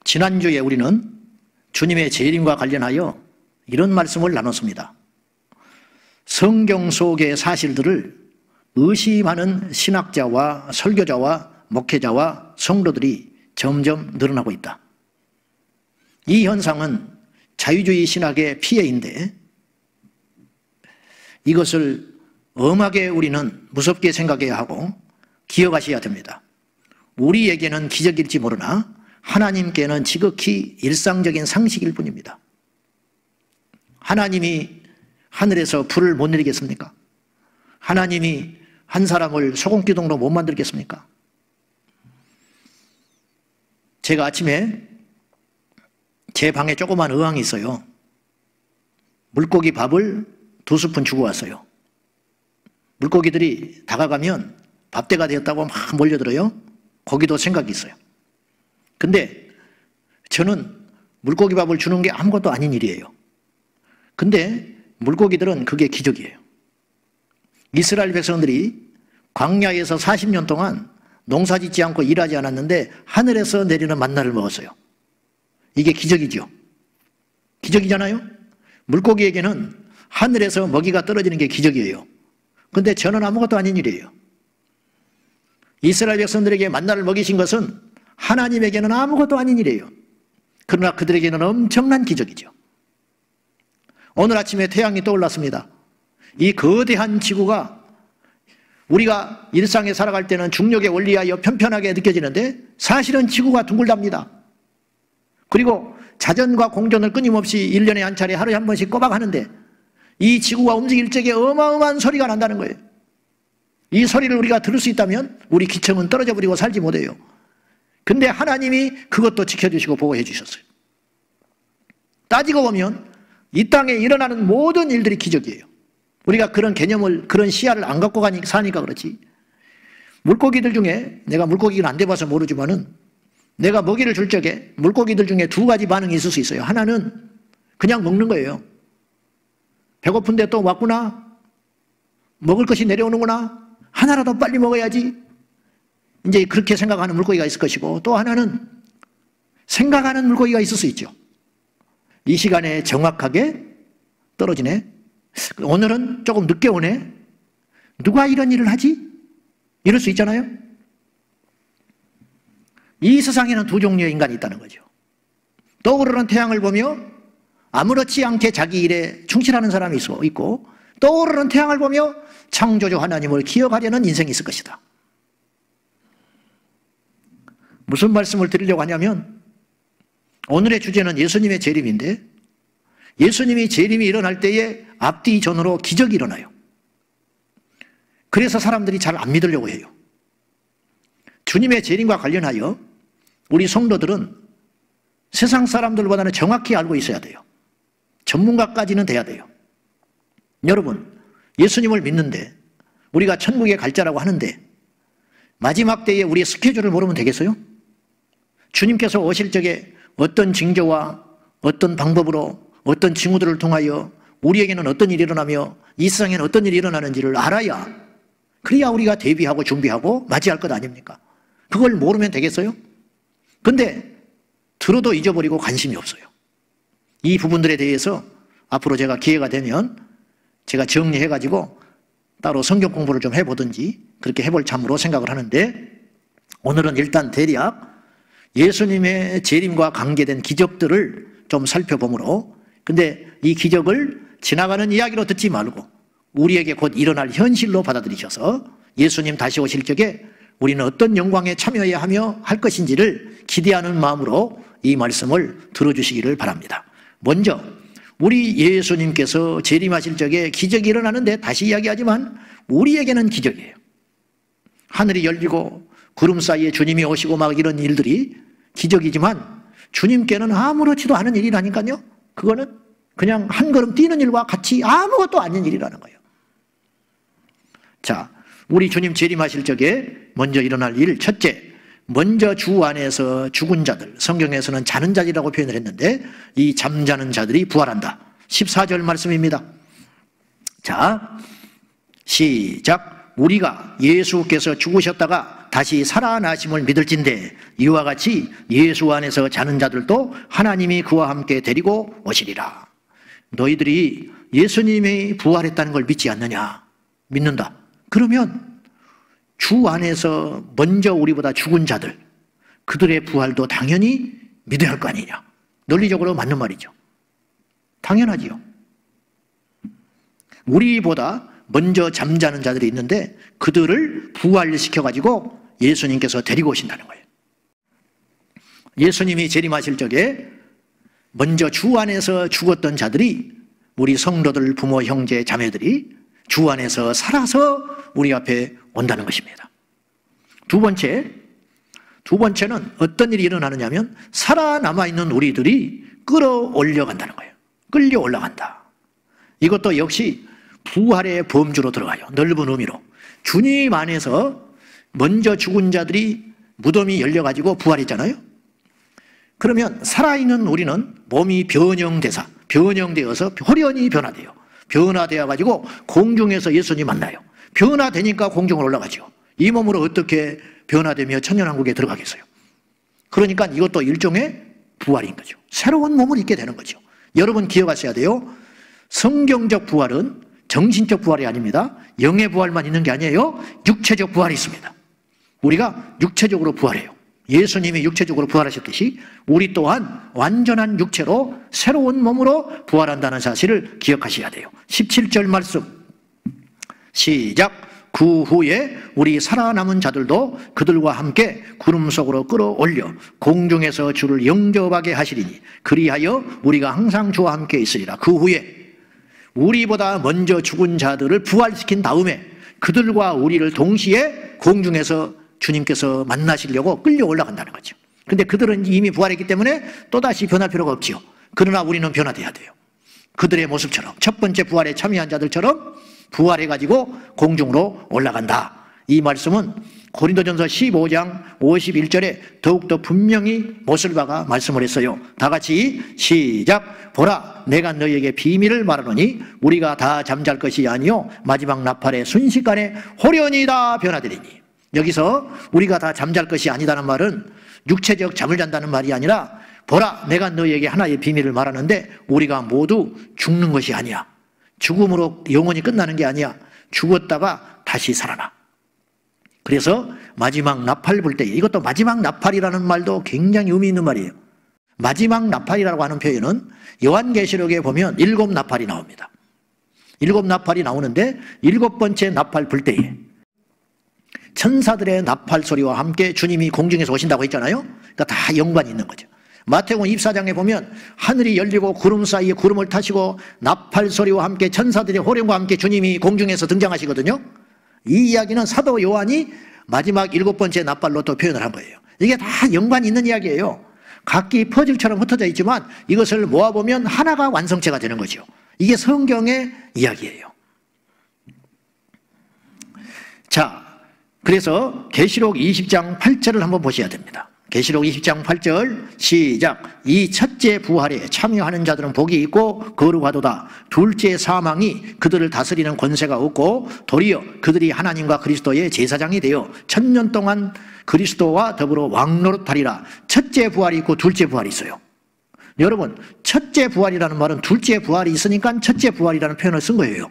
지난주에 우리는 주님의 재림과 관련하여 이런 말씀을 나눴습니다. 성경 속의 사실들을 의심하는 신학자와 설교자와 목회자와 성도들이 점점 늘어나고 있다. 이 현상은 자유주의 신학의 피해인데 이것을 엄하게 우리는 무섭게 생각해야 하고 기억하셔야 됩니다. 우리에게는 기적일지 모르나 하나님께는 지극히 일상적인 상식일 뿐입니다. 하나님이 하늘에서 불을 못 내리겠습니까? 하나님이 한 사람을 소금기둥으로 못 만들겠습니까? 제가 아침에 제 방에 조그만 의왕이 있어요. 물고기 밥을 2스푼 주고 왔어요. 물고기들이 다가가면 밥때가 되었다고 막 몰려들어요. 거기도 생각이 있어요. 근데 저는 물고기 밥을 주는 게 아무것도 아닌 일이에요. 근데 물고기들은 그게 기적이에요. 이스라엘 백성들이 광야에서 40년 동안 농사 짓지 않고 일하지 않았는데 하늘에서 내리는 만나를 먹었어요. 이게 기적이죠. 기적이잖아요. 물고기에게는 하늘에서 먹이가 떨어지는 게 기적이에요. 근데 저는 아무것도 아닌 일이에요. 이스라엘 백성들에게 만나를 먹이신 것은 하나님에게는 아무것도 아닌 일이에요. 그러나 그들에게는 엄청난 기적이죠. 오늘 아침에 태양이 떠올랐습니다. 이 거대한 지구가 우리가 일상에 살아갈 때는 중력의 원리에 의하여 편편하게 느껴지는데 사실은 지구가 둥글답니다. 그리고 자전과 공전을 끊임없이 1년에 한 차례 하루에 한 번씩 꼬박 하는데 이 지구가 움직일 적에 어마어마한 소리가 난다는 거예요. 이 소리를 우리가 들을 수 있다면 우리 기청은 떨어져 버리고 살지 못해요. 근데 하나님이 그것도 지켜주시고 보호해 주셨어요. 따지고 보면 이 땅에 일어나는 모든 일들이 기적이에요. 우리가 그런 개념을, 그런 시야를 안 갖고 사니까 그렇지. 물고기들 중에, 내가 물고기를 안 돼봐서 모르지만은 내가 먹이를 줄 적에 물고기들 중에 2가지 반응이 있을 수 있어요. 하나는 그냥 먹는 거예요. 배고픈데 또 왔구나. 먹을 것이 내려오는구나. 하나라도 빨리 먹어야지. 이제 그렇게 생각하는 물고기가 있을 것이고, 또 하나는 생각하는 물고기가 있을 수 있죠. 이 시간에 정확하게 떨어지네. 오늘은 조금 늦게 오네. 누가 이런 일을 하지? 이럴 수 있잖아요. 이 세상에는 2 종류의 인간이 있다는 거죠. 떠오르는 태양을 보며 아무렇지 않게 자기 일에 충실하는 사람이 있고, 떠오르는 태양을 보며 창조주 하나님을 기억하려는 인생이 있을 것이다. 무슨 말씀을 드리려고 하냐면 오늘의 주제는 예수님의 재림인데 예수님이 재림이 일어날 때에 앞뒤 전으로 기적이 일어나요. 그래서 사람들이 잘 안 믿으려고 해요. 주님의 재림과 관련하여 우리 성도들은 세상 사람들보다는 정확히 알고 있어야 돼요. 전문가까지는 돼야 돼요. 여러분, 예수님을 믿는데 우리가 천국에 갈 자라고 하는데 마지막 때에 우리의 스케줄을 모르면 되겠어요? 주님께서 오실 적에 어떤 징조와 어떤 방법으로 어떤 징후들을 통하여 우리에게는 어떤 일이 일어나며 이 세상에는 어떤 일이 일어나는지를 알아야, 그래야 우리가 대비하고 준비하고 맞이할 것 아닙니까? 그걸 모르면 되겠어요? 근데 들어도 잊어버리고 관심이 없어요. 이 부분들에 대해서 앞으로 제가 기회가 되면 제가 정리해가지고 따로 성경 공부를 좀 해보든지 그렇게 해볼 참으로 생각을 하는데, 오늘은 일단 대략 예수님의 재림과 관계된 기적들을 좀 살펴보므로, 근데 이 기적을 지나가는 이야기로 듣지 말고 우리에게 곧 일어날 현실로 받아들이셔서 예수님 다시 오실 적에 우리는 어떤 영광에 참여해야 하며 할 것인지를 기대하는 마음으로 이 말씀을 들어주시기를 바랍니다. 먼저 우리 예수님께서 재림하실 적에 기적이 일어나는데, 다시 이야기하지만 우리에게는 기적이에요. 하늘이 열리고 구름 사이에 주님이 오시고 막 이런 일들이 기적이지만 주님께는 아무렇지도 않은 일이라니까요. 그거는 그냥 한 걸음 뛰는 일과 같이 아무것도 아닌 일이라는 거예요. 자, 우리 주님 재림하실 적에 먼저 일어날 일, 첫째, 먼저 주 안에서 죽은 자들, 성경에서는 자는 자들이라고 표현을 했는데 이 잠자는 자들이 부활한다. 14절 말씀입니다. 자, 시작. 우리가 예수께서 죽으셨다가 다시 살아나심을 믿을진대 이와 같이 예수 안에서 자는 자들도 하나님이 그와 함께 데리고 오시리라. 너희들이 예수님이 부활했다는 걸 믿지 않느냐? 믿는다. 그러면 주 안에서 먼저 우리보다 죽은 자들, 그들의 부활도 당연히 믿어야 할 거 아니냐? 논리적으로 맞는 말이죠. 당연하지요. 우리보다 먼저 잠자는 자들이 있는데 그들을 부활시켜가지고 예수님께서 데리고 오신다는 거예요. 예수님이 재림하실 적에 먼저 주 안에서 죽었던 자들이, 우리 성도들, 부모, 형제, 자매들이 주 안에서 살아서 우리 앞에 온다는 것입니다. 두 번째는 어떤 일이 일어나느냐 하면 살아남아 있는 우리들이 끌어올려 간다는 거예요. 끌려 올라간다. 이것도 역시 부활의 범주로 들어가요. 넓은 의미로. 주님 안에서 먼저 죽은 자들이 무덤이 열려가지고 부활했잖아요. 그러면 살아있는 우리는 몸이 변형되어서 홀연히 변화돼요. 변화되어가지고 공중에서 예수님 만나요. 변화되니까 공중으로 올라가죠. 이 몸으로 어떻게 변화되며 천년왕국에 들어가겠어요? 그러니까 이것도 일종의 부활인 거죠. 새로운 몸을 입게 되는 거죠. 여러분 기억하셔야 돼요. 성경적 부활은 정신적 부활이 아닙니다. 영의 부활만 있는 게 아니에요. 육체적 부활이 있습니다. 우리가 육체적으로 부활해요. 예수님이 육체적으로 부활하셨듯이 우리 또한 완전한 육체로 새로운 몸으로 부활한다는 사실을 기억하셔야 돼요. 17절 말씀 시작. 그 후에 우리 살아남은 자들도 그들과 함께 구름 속으로 끌어올려 공중에서 주를 영접하게 하시리니 그리하여 우리가 항상 주와 함께 있으리라. 그 후에 우리보다 먼저 죽은 자들을 부활시킨 다음에 그들과 우리를 동시에 공중에서 주님께서 만나시려고 끌려 올라간다는 거죠. 근데 그들은 이미 부활했기 때문에 또다시 변할 필요가 없지요. 그러나 우리는 변화돼야 돼요. 그들의 모습처럼, 첫 번째 부활에 참여한 자들처럼 부활해가지고 공중으로 올라간다. 이 말씀은 고린도전서 15장 51절에 더욱더 분명히 못을 박아 말씀을 했어요. 다 같이 시작. 보라, 내가 너희에게 비밀을 말하노니 우리가 다 잠잘 것이 아니요 마지막 나팔의 순식간에 홀연히 다 변화되리니. 여기서 우리가 다 잠잘 것이 아니다는 말은 육체적 잠을 잔다는 말이 아니라, 보라, 내가 너희에게 하나의 비밀을 말하는데 우리가 모두 죽는 것이 아니야. 죽음으로 영원히 끝나는 게 아니야. 죽었다가 다시 살아나. 그래서 마지막 나팔 불 때, 이것도 마지막 나팔이라는 말도 굉장히 의미 있는 말이에요. 마지막 나팔이라고 하는 표현은 요한계시록에 보면 7 나팔이 나옵니다. 7 나팔이 나오는데 7번째 나팔 불 때에 천사들의 나팔 소리와 함께 주님이 공중에서 오신다고 했잖아요. 그러니까 다 연관이 있는 거죠. 마태복음 24장에 보면 하늘이 열리고 구름 사이에 구름을 타시고 나팔 소리와 함께 천사들의 호령과 함께 주님이 공중에서 등장하시거든요. 이 이야기는 사도 요한이 마지막 7번째 나팔로 또 표현을 한 거예요. 이게 다 연관이 있는 이야기예요. 각기 퍼즐처럼 흩어져 있지만 이것을 모아보면 하나가 완성체가 되는 거죠. 이게 성경의 이야기예요. 자, 그래서 계시록 20장 8절을 한번 보셔야 됩니다. 계시록 20장 8절 시작. 이 첫째 부활에 참여하는 자들은 복이 있고 거룩하도다. 둘째 사망이 그들을 다스리는 권세가 없고 도리어 그들이 하나님과 그리스도의 제사장이 되어 1000년 동안 그리스도와 더불어 왕노릇하리라. 첫째 부활이 있고 둘째 부활이 있어요. 여러분, 첫째 부활이라는 말은 둘째 부활이 있으니까 첫째 부활이라는 표현을 쓴 거예요.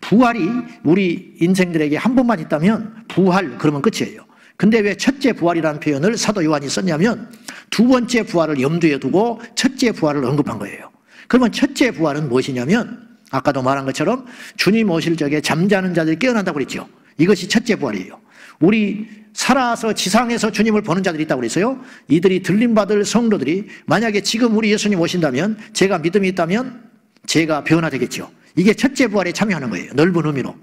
부활이 우리 인생들에게 한 번만 있다면 부활 그러면 끝이에요. 근데 왜 첫째 부활이라는 표현을 사도 요한이 썼냐면 두 번째 부활을 염두에 두고 첫째 부활을 언급한 거예요. 그러면 첫째 부활은 무엇이냐면 아까도 말한 것처럼 주님 오실 적에 잠자는 자들이 깨어난다고 그랬죠. 이것이 첫째 부활이에요. 우리 살아서 지상에서 주님을 보는 자들이 있다고 그랬어요. 이들이 들림받을 성도들이 만약에 지금 우리 예수님 오신다면, 제가 믿음이 있다면 제가 변화되겠죠. 이게 첫째 부활에 참여하는 거예요. 넓은 의미로.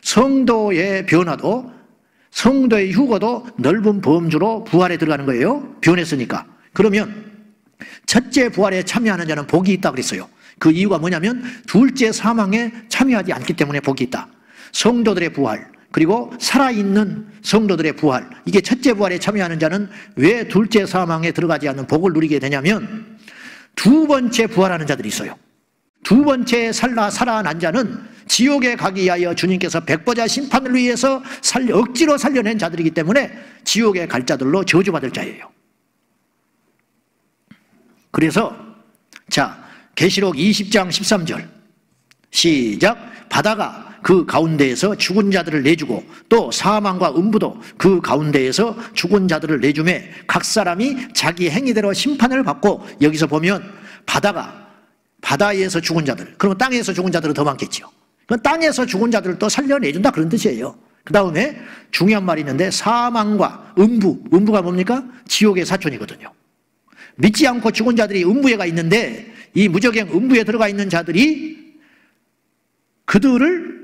성도의 변화도, 성도의 휴거도 넓은 범주로 부활에 들어가는 거예요. 변했으니까. 그러면 첫째 부활에 참여하는 자는 복이 있다고 그랬어요. 그 이유가 뭐냐면 둘째 사망에 참여하지 않기 때문에 복이 있다. 성도들의 부활, 그리고 살아있는 성도들의 부활, 이게 첫째 부활에 참여하는 자는 왜 둘째 사망에 들어가지 않는 복을 누리게 되냐면 두 번째 부활하는 자들이 있어요. 두 번째 살아난 자는 지옥에 가기 위하여 주님께서 백보자 심판을 위해서 억지로 살려낸 자들이기 때문에 지옥에 갈 자들로 저주받을 자예요. 그래서 자, 계시록 20장 13절 시작. 바다가 그 가운데에서 죽은 자들을 내주고 또 사망과 음부도 그 가운데에서 죽은 자들을 내주매 각 사람이 자기 행위대로 심판을 받고, 여기서 보면 바다에서 죽은 자들, 그러면 땅에서 죽은 자들은 더 많겠죠. 그럼 땅에서 죽은 자들을 또 살려내준다 그런 뜻이에요. 그 다음에 중요한 말이 있는데 사망과 음부가 뭡니까? 지옥의 사촌이거든요. 믿지 않고 죽은 자들이 음부에 가 있는데 이 무저갱 음부에 들어가 있는 자들이 그들을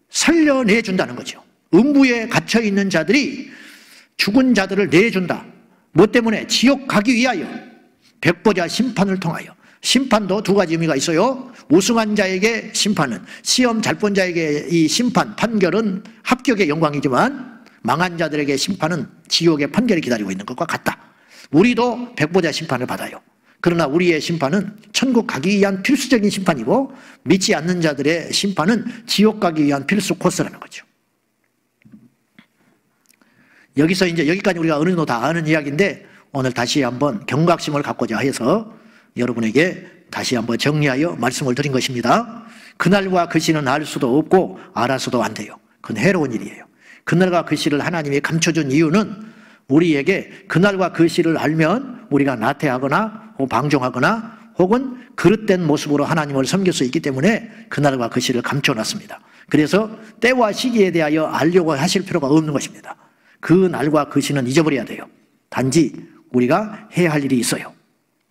살려내준다는 거죠. 음부에 갇혀있는 자들이 죽은 자들을 내준다. 뭐 때문에? 지옥 가기 위하여 백보자 심판을 통하여. 심판도 두 가지 의미가 있어요. 우승한 자에게 심판은, 시험 잘 본 자에게 이 심판, 판결은 합격의 영광이지만 망한 자들에게 심판은 지옥의 판결이 기다리고 있는 것과 같다. 우리도 백보자 심판을 받아요. 그러나 우리의 심판은 천국 가기 위한 필수적인 심판이고 믿지 않는 자들의 심판은 지옥 가기 위한 필수 코스라는 거죠. 여기서 이제 여기까지 우리가 어느 정도 다 아는 이야기인데 오늘 다시 한번 경각심을 갖고자 해서 여러분에게 다시 한번 정리하여 말씀을 드린 것입니다. 그날과 그 시는 알 수도 없고 알아서도 안 돼요. 그건 해로운 일이에요. 그날과 그 시를 하나님이 감춰준 이유는 우리에게 그날과 그 시를 알면 우리가 나태하거나 방종하거나 혹은 그릇된 모습으로 하나님을 섬길 수 있기 때문에 그날과 그 시를 감춰놨습니다. 그래서 때와 시기에 대하여 알려고 하실 필요가 없는 것입니다. 그 날과 그 시는 잊어버려야 돼요. 단지 우리가 해야 할 일이 있어요.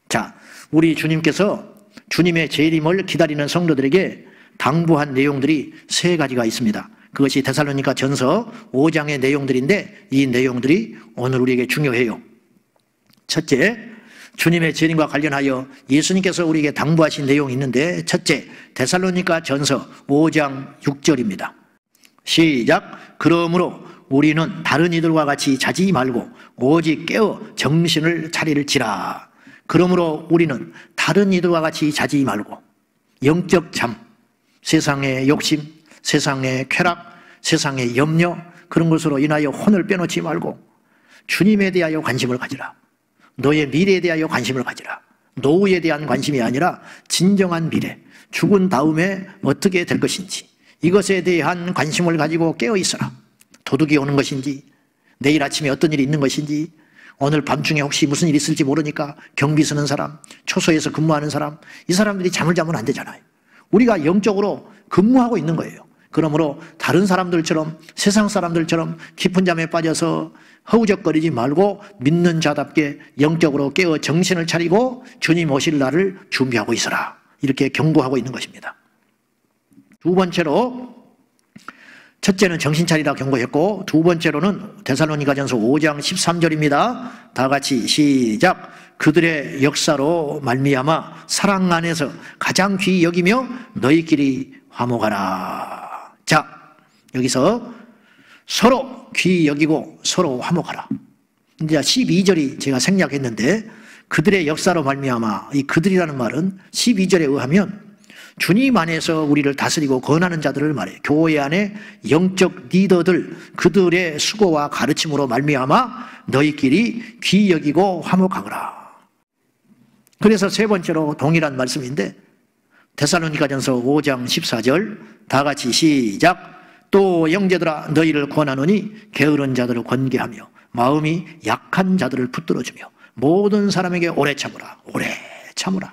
자, 우리 주님께서 주님의 재림을 기다리는 성도들에게 당부한 내용들이 세 가지가 있습니다. 그것이 데살로니가 전서 5장의 내용들인데 이 내용들이 오늘 우리에게 중요해요. 첫째, 주님의 재림과 관련하여 예수님께서 우리에게 당부하신 내용이 있는데 첫째, 데살로니가 전서 5장 6절입니다. 시작. 그러므로 우리는 다른 이들과 같이 자지 말고 오직 깨어 정신을 차릴지라. 그러므로 우리는 다른 이들과 같이 자지 말고 영적 잠, 세상의 욕심, 세상의 쾌락, 세상의 염려, 그런 것으로 인하여 혼을 빼놓지 말고 주님에 대하여 관심을 가지라. 너의 미래에 대하여 관심을 가지라. 노후에 대한 관심이 아니라 진정한 미래, 죽은 다음에 어떻게 될 것인지 이것에 대한 관심을 가지고 깨어 있어라. 도둑이 오는 것인지, 내일 아침에 어떤 일이 있는 것인지, 오늘 밤중에 혹시 무슨 일이 있을지 모르니까 경비 서는 사람, 초소에서 근무하는 사람, 이 사람들이 잠을 자면 안 되잖아요. 우리가 영적으로 근무하고 있는 거예요. 그러므로 다른 사람들처럼, 세상 사람들처럼 깊은 잠에 빠져서 허우적거리지 말고 믿는 자답게 영적으로 깨어 정신을 차리고 주님 오실 날을 준비하고 있어라. 이렇게 경고하고 있는 것입니다. 두 번째로, 첫째는 정신 차리라 경고했고, 두 번째로는 데살로니가전서 5장 13절입니다. 다 같이 시작. 그들의 역사로 말미암아 사랑 안에서 가장 귀히 여기며 너희끼리 화목하라. 자, 여기서 서로 귀히 여기고 서로 화목하라. 이제 12절이 제가 생략했는데 그들의 역사로 말미암아, 이 그들이라는 말은 12절에 의하면 주님 안에서 우리를 다스리고 권하는 자들을 말해요. 교회 안에 영적 리더들, 그들의 수고와 가르침으로 말미암아 너희끼리 귀히 여기고 화목하거라. 그래서 세 번째로 동일한 말씀인데 데살로니가전서 5장 14절 다 같이 시작. 또 형제들아 너희를 권하노니 게으른 자들을 권계하며 마음이 약한 자들을 붙들어주며 모든 사람에게 오래 참으라. 오래 참으라.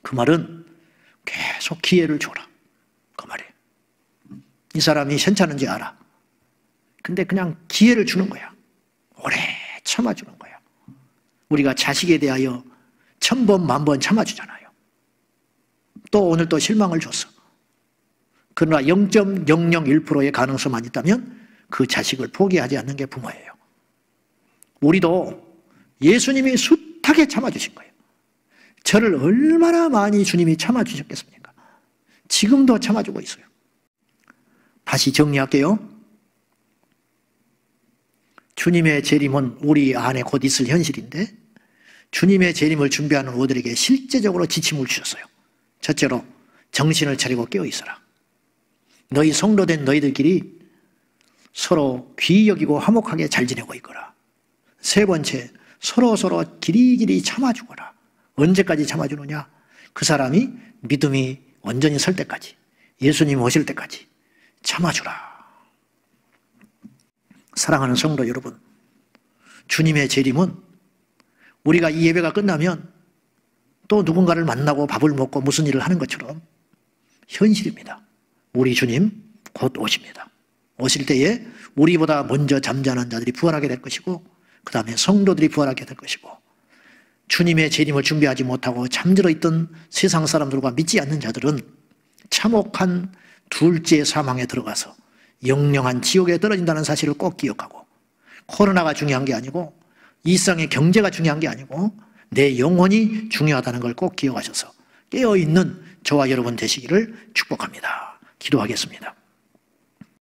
그 말은 계속 기회를 줘라. 그 말이에요. 이 사람이 괜찮은지 알아. 근데 그냥 기회를 주는 거야. 오래 참아주는 거야. 우리가 자식에 대하여 1000번, 10,000번 참아주잖아요. 또 오늘 또 실망을 줬어. 그러나 0.001%의 가능성만 있다면 그 자식을 포기하지 않는 게 부모예요. 우리도 예수님이 숱하게 참아주신 거예요. 저를 얼마나 많이 주님이 참아주셨겠습니까? 지금도 참아주고 있어요. 다시 정리할게요. 주님의 재림은 우리 안에 곧 있을 현실인데 주님의 재림을 준비하는 우리들에게 실제적으로 지침을 주셨어요. 첫째로 정신을 차리고 깨어 있어라. 너희 성도된 너희들끼리 서로 귀히 여기고 화목하게 잘 지내고 있거라. 세 번째, 서로 길이길이 참아주거라. 언제까지 참아주느냐? 그 사람이 믿음이 완전히 설 때까지, 예수님 오실 때까지 참아주라. 사랑하는 성도 여러분, 주님의 재림은 우리가 이 예배가 끝나면 또 누군가를 만나고 밥을 먹고 무슨 일을 하는 것처럼 현실입니다. 우리 주님 곧 오십니다. 오실 때에 우리보다 먼저 잠자는 자들이 부활하게 될 것이고, 그 다음에 성도들이 부활하게 될 것이고, 주님의 재림을 준비하지 못하고 잠들어 있던 세상 사람들과 믿지 않는 자들은 참혹한 둘째 사망에 들어가서 영영한 지옥에 떨어진다는 사실을 꼭 기억하고, 코로나가 중요한 게 아니고 일상의 경제가 중요한 게 아니고 내 영혼이 중요하다는 걸 꼭 기억하셔서 깨어있는 저와 여러분 되시기를 축복합니다. 기도하겠습니다.